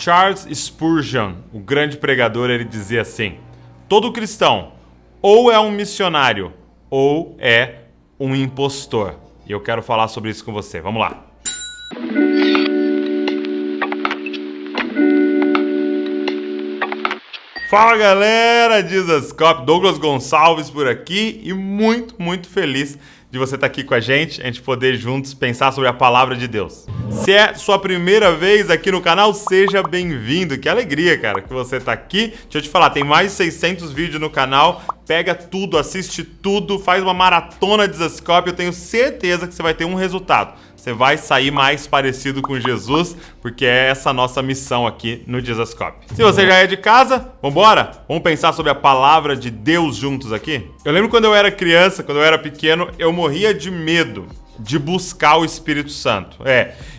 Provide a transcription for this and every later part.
Charles Spurgeon, o grande pregador, ele dizia assim: todo cristão ou é um missionário ou é um impostor. E eu quero falar sobre isso com você. Vamos lá. Fala galera, Jesuscope, Douglas Gonçalves por aqui e muito feliz de você estar aqui com a gente poder juntos pensar sobre a palavra de Deus. Se é sua primeira vez aqui no canal, seja bem-vindo. Que alegria, cara, que você tá aqui. Deixa eu te falar, tem mais de 600 vídeos no canal. Pega tudo, assiste tudo, faz uma maratona de Jesuscope. Eu tenho certeza que você vai ter um resultado. Você vai sair mais parecido com Jesus, porque é essa a nossa missão aqui no Jesuscope. Se você já é de casa, vambora? Vamos pensar sobre a palavra de Deus juntos aqui? Eu lembro quando eu era criança, quando eu era pequeno, eu morria de medo de buscar o Espírito Santo.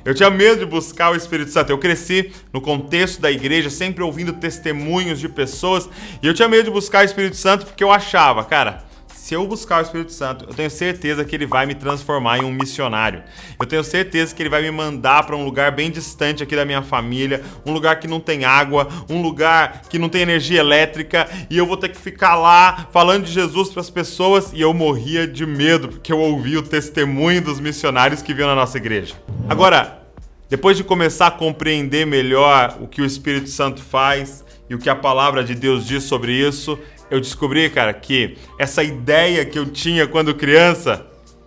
Eu tinha medo de buscar o Espírito Santo. Eu cresci no contexto da igreja, sempre ouvindo testemunhos de pessoas, e eu tinha medo de buscar o Espírito Santo porque eu achava, cara, se eu buscar o Espírito Santo, eu tenho certeza que ele vai me transformar em um missionário. Eu tenho certeza que ele vai me mandar para um lugar bem distante aqui da minha família, um lugar que não tem água, um lugar que não tem energia elétrica, e eu vou ter que ficar lá falando de Jesus para as pessoas, e eu morria de medo, porque eu ouvi o testemunho dos missionários que vinham na nossa igreja. Agora, depois de começar a compreender melhor o que o Espírito Santo faz e o que a palavra de Deus diz sobre isso, eu descobri, cara, que essa ideia que eu tinha quando criança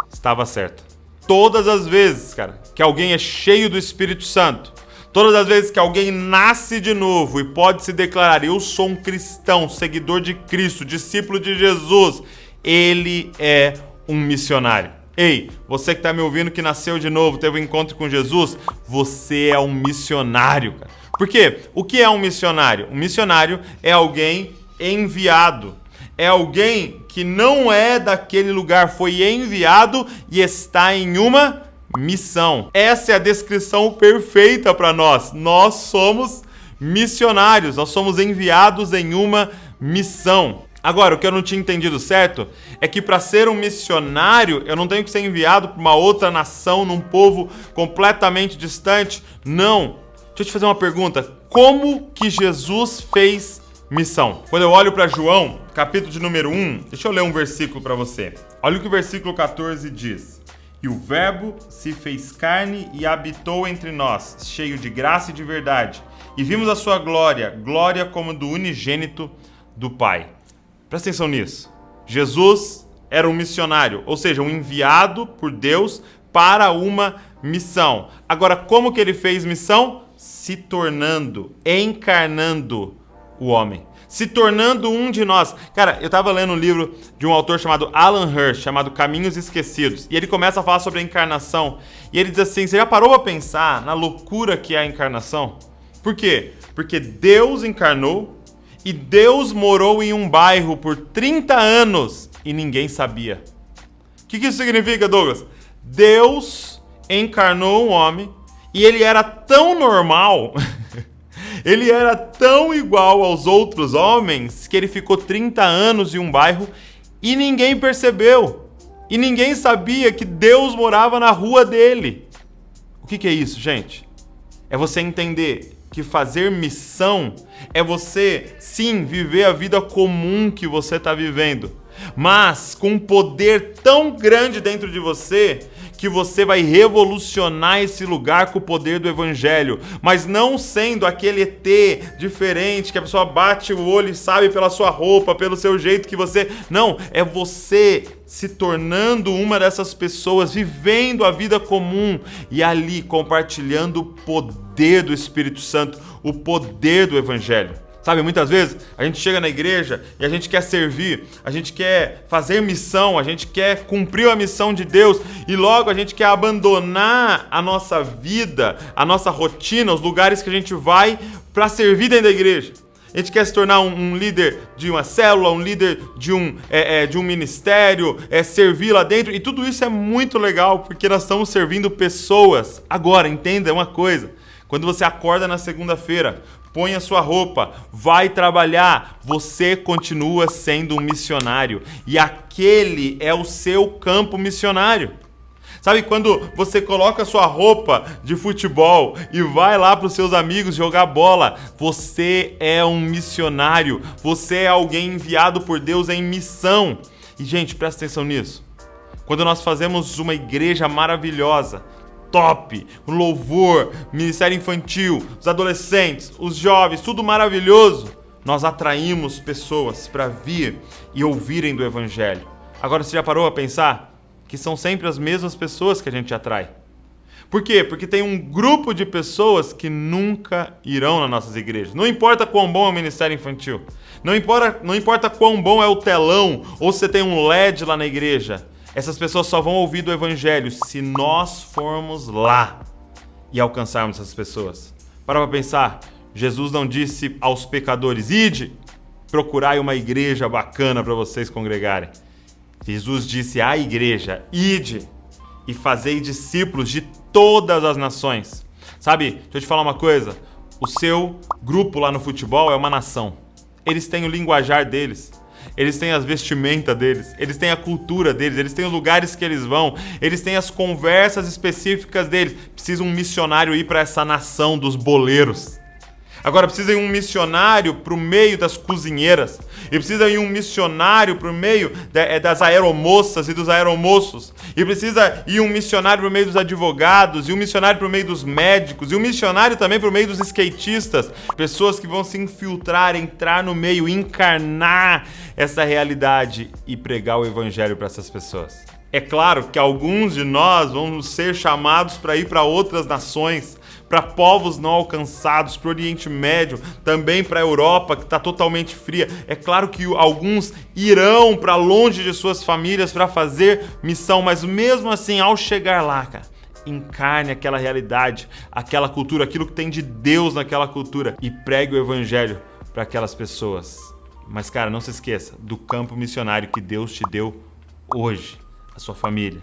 estava certa. Todas as vezes, cara, que alguém é cheio do Espírito Santo, todas as vezes que alguém nasce de novo e pode se declarar: eu sou um cristão, seguidor de Cristo, discípulo de Jesus, ele é um missionário. Ei, você que está me ouvindo, que nasceu de novo, teve um encontro com Jesus, você é um missionário, cara. Por quê? O que é um missionário? Um missionário é alguém enviado. É alguém que não é daquele lugar, foi enviado e está em uma missão. Essa é a descrição perfeita para nós. Nós somos missionários, nós somos enviados em uma missão. Agora, o que eu não tinha entendido certo é que para ser um missionário, eu não tenho que ser enviado para uma outra nação, num povo completamente distante. Não. Deixa eu te fazer uma pergunta. Como que Jesus fez missão? Quando eu olho para João, capítulo de número 1, deixa eu ler um versículo para você. Olha o que o versículo 14 diz. E o verbo se fez carne e habitou entre nós, cheio de graça e de verdade. E vimos a sua glória, glória como do unigênito do Pai. Presta atenção nisso. Jesus era um missionário, ou seja, um enviado por Deus para uma missão. Agora, como que ele fez missão? Se tornando, encarnando o homem, se tornando um de nós. Cara, eu tava lendo um livro de um autor chamado Alan Hirsch, chamado Caminhos Esquecidos, e ele começa a falar sobre a encarnação, e ele diz assim: você já parou pra pensar na loucura que é a encarnação? Por quê? Porque Deus encarnou e Deus morou em um bairro por 30 anos e ninguém sabia. O que isso significa, Douglas? Deus encarnou um homem e ele era tão normal ele era tão igual aos outros homens que ele ficou 30 anos em um bairro e ninguém percebeu. E ninguém sabia que Deus morava na rua dele. O que é isso, gente? É você entender que fazer missão é você, sim, viver a vida comum que você está vivendo, mas com um poder tão grande dentro de você que você vai revolucionar esse lugar com o poder do evangelho, mas não sendo aquele ET diferente que a pessoa bate o olho e sabe pela sua roupa, pelo seu jeito que você... Não, é você se tornando uma dessas pessoas, vivendo a vida comum e ali compartilhando o poder do Espírito Santo, o poder do evangelho. Sabe, muitas vezes a gente chega na igreja e a gente quer servir, a gente quer fazer missão, a gente quer cumprir a missão de Deus e logo a gente quer abandonar a nossa vida, a nossa rotina, os lugares que a gente vai para servir dentro da igreja. A gente quer se tornar um líder de uma célula, um líder de um ministério, servir lá dentro, e tudo isso é muito legal porque nós estamos servindo pessoas. Agora, entenda uma coisa, quando você acorda na segunda-feira, põe a sua roupa, vai trabalhar, você continua sendo um missionário. E aquele é o seu campo missionário. Sabe quando você coloca sua roupa de futebol e vai lá para os seus amigos jogar bola? Você é um missionário, você é alguém enviado por Deus em missão. E gente, presta atenção nisso. Quando nós fazemos uma igreja maravilhosa, top, o louvor, ministério infantil, os adolescentes, os jovens, tudo maravilhoso, nós atraímos pessoas para vir e ouvirem do evangelho. Agora você já parou a pensar que são sempre as mesmas pessoas que a gente atrai? Por quê? Porque tem um grupo de pessoas que nunca irão nas nossas igrejas. Não importa quão bom é o ministério infantil, não importa quão bom é o telão ou se você tem um LED lá na igreja. Essas pessoas só vão ouvir do evangelho se nós formos lá e alcançarmos essas pessoas. Para pensar, Jesus não disse aos pecadores: ide, procurai uma igreja bacana para vocês congregarem. Jesus disse à igreja: ide e fazei discípulos de todas as nações. Sabe, deixa eu te falar uma coisa, o seu grupo lá no futebol é uma nação. Eles têm o linguajar deles. Eles têm as vestimentas deles, eles têm a cultura deles, eles têm os lugares que eles vão, eles têm as conversas específicas deles. Precisa um missionário ir para essa nação dos boleiros. Agora precisa ir um missionário para o meio das cozinheiras. E precisa ir um missionário para o meio das aeromoças e dos aeromoços. E precisa ir um missionário para o meio dos advogados. E um missionário para o meio dos médicos. E um missionário também para o meio dos skatistas. Pessoas que vão se infiltrar, entrar no meio, encarnar essa realidade e pregar o evangelho para essas pessoas. É claro que alguns de nós vamos ser chamados para ir para outras nações, para povos não alcançados, para o Oriente Médio, também para a Europa, que está totalmente fria. É claro que alguns irão para longe de suas famílias para fazer missão, mas mesmo assim, ao chegar lá, cara, encarne aquela realidade, aquela cultura, aquilo que tem de Deus naquela cultura e pregue o evangelho para aquelas pessoas. Mas, cara, não se esqueça do campo missionário que Deus te deu hoje, a sua família,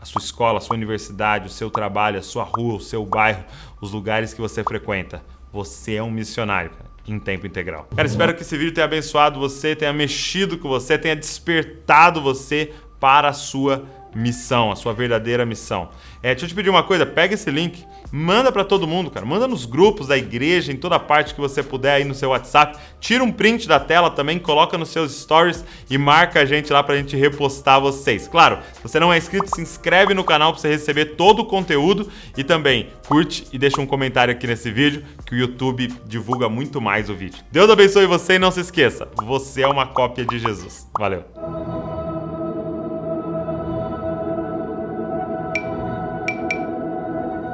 a sua escola, a sua universidade, o seu trabalho, a sua rua, o seu bairro, os lugares que você frequenta. Você é um missionário, cara, em tempo integral. Cara, espero que esse vídeo tenha abençoado você, tenha mexido com você, tenha despertado você para a sua missão, a sua verdadeira missão. Deixa eu te pedir uma coisa, pega esse link, manda para todo mundo, cara. Manda nos grupos da igreja, em toda parte que você puder aí no seu WhatsApp. Tira um print da tela também, coloca nos seus stories e marca a gente lá pra gente repostar vocês. Claro, se você não é inscrito, se inscreve no canal pra você receber todo o conteúdo e também curte e deixa um comentário aqui nesse vídeo que o YouTube divulga muito mais o vídeo. Deus abençoe você e não se esqueça, você é uma cópia de Jesus. Valeu!